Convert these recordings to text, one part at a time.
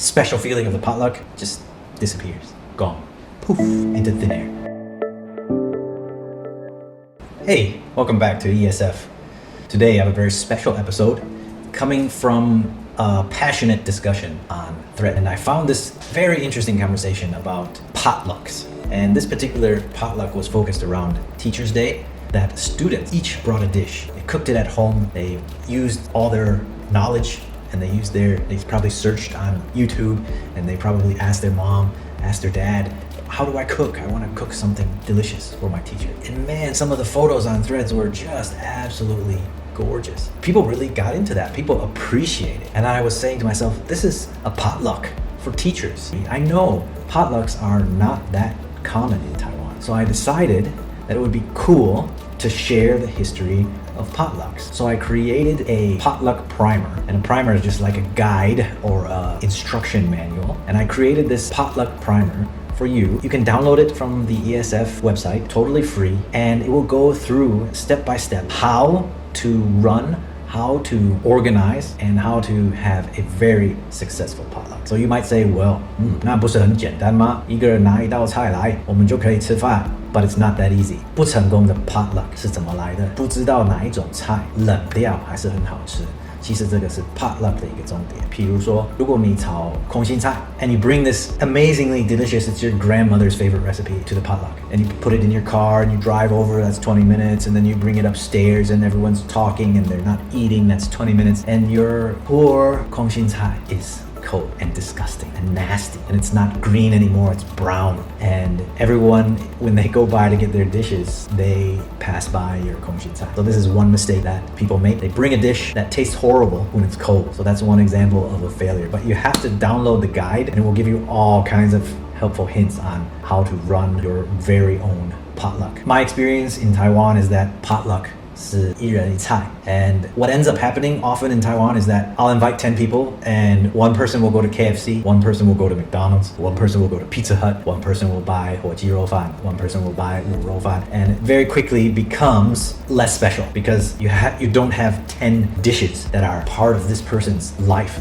special feeling of the potluck just disappears, gone, poof, into thin air. Hey, welcome back to ESF. Today I have a very special episode coming from a passionate discussion on Thread, and I found this very interesting conversation about potlucks. And this particular potluck was focused around Teachers' Day, that students each brought a dish. They cooked it at home, they used all their knowledge, and they probably searched on YouTube, and they probably asked their mom, asked their dad, how do I cook? I want to cook something delicious for my teacher. And man, some of the photos on Threads were just absolutely gorgeous. People really got into that. People appreciate it. And I was saying to myself, this is a potluck for teachers. I know potlucks are not that common in Taiwan. So I decided that it would be cool to share the history of potlucks. So I created a potluck primer, and a primer is just like a guide or a instruction manual. And I created this potluck primer for you. You can download it from the ESF website, totally free, and it will go through step by step how to run, how to organize, and how to have a very successful potluck. So you might say, well, 那不是很简单吗？一个人拿一道菜来，我们就可以吃饭。But it's not that easy. 不成功的 potluck 是怎么来的？不知道哪一种菜冷掉还是很好吃。其实这个是 potluck 的一个重点。比如说，如果你炒空心菜 and you bring this amazingly delicious, it's your grandmother's favorite recipe to the potluck, and you put it in your car and you drive over, that's 20 minutes, and then you bring it upstairs and everyone's talking and they're not eating, that's 20 minutes, and your poor 空心菜 is cold and disgusting and nasty, and it's not green anymore, it's brown, and everyone, when they go by to get their dishes, they pass by your 空心菜. So this is one mistake that people make. They bring a dish that tastes horrible when it's cold. So that's one example of a failure. But you have to download the guide, and it will give you all kinds of helpful hints on how to run your very own potluck. My experience in Taiwan is that potluck 是一人一菜. And what ends up happening often in Taiwan is that I'll invite 10 people, and one person will go to KFC, one person will go to McDonald's, one person will go to Pizza Hut, one person will buy 火鸡肉饭, one person will buy 卤肉饭, and it very quickly becomes less special because you don't have 10 dishes that are part of this person's life,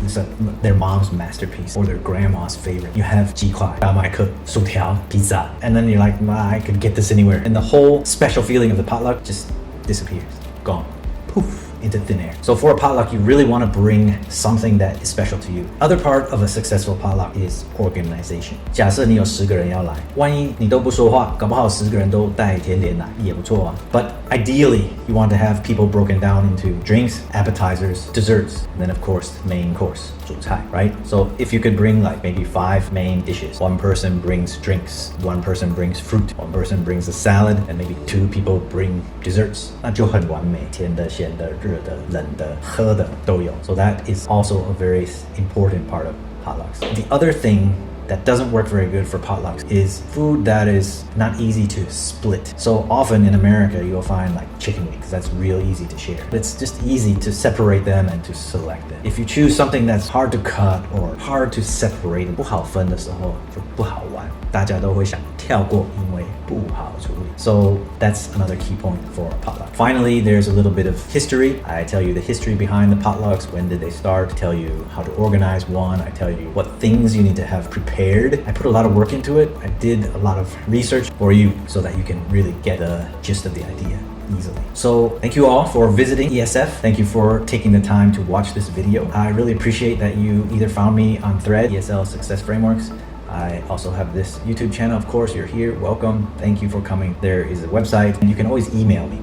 their mom's masterpiece or their grandma's favorite. You have 鸡块, 大麦克, 薯条, pizza, and then you're like, I could get this anywhere. And the whole special feeling of the potluck just disappears, gone, poof, into thin air. So for a potluck, you really want to bring something that is special to you. Other part of a successful potluck is organization. 假设你有10个人要来，万一你都不说话，搞不好10个人都带甜点来也不错啊。But ideally, you want to have people broken down into drinks, appetizers, desserts, and then of course, main course, 主菜, right? So if you could bring like maybe 5 main dishes, one person brings drinks, one person brings fruit, one person brings a salad, and maybe 2 people bring desserts, 那就很完美，甜的、咸的、热的、冷的、喝的都有. So that is also a very important part of potlucks. The other thing that doesn't work very good for potlucks is food that is not easy to split. So often in America, you'll find like chicken wings. That's real easy to share. But it's just easy to separate them and to select them. If you choose something that's hard to cut or hard to separate, 不好分的时候就不好玩。大家都会想跳过，因为不好处理. So that's another key point for a potluck. Finally, there's a little bit of history. I tell you the history behind the potlucks. When did they start? I tell you how to organize one. I tell you what things you need to have prepared. I put a lot of work into it. I did a lot of research for you so that you can really get the gist of the idea easily. So thank you all for visiting ESF. Thank you for taking the time to watch this video. I really appreciate that you either found me on Thread, ESL Success Frameworks. I also have this YouTube channel, of course. You're here, welcome. Thank you for coming. There is a website, and you can always email me.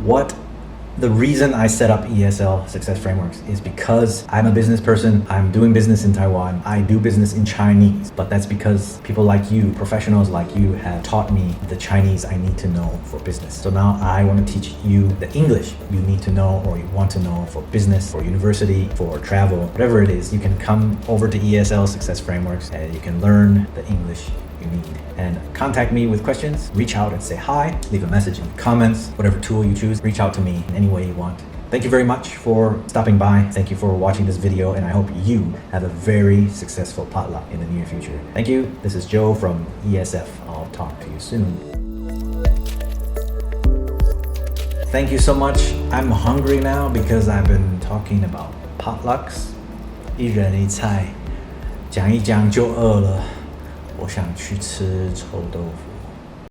The reason I set up ESL Success Frameworks is because I'm a business person. I'm doing business in Taiwan. I do business in Chinese, but that's because people like you, professionals like you, have taught me the Chinese I need to know for business. So now I want to teach you the English you need to know or you want to know for business, for university, for travel, whatever it is. You can come over to ESL Success Frameworks and you can learn the English you need. And contact me with questions, reach out and say hi, leave a message in the comments, whatever tool you choose, reach out to me in any way you want. Thank you very much for stopping by. Thank you for watching this video, and I hope you have a very successful potluck in the near future. Thank you. This is Joe from ESF. I'll talk to you soon. Thank you so much. I'm hungry now because I've been talking about potlucks. 一人一菜讲一讲就饿了，我想去吃臭豆腐。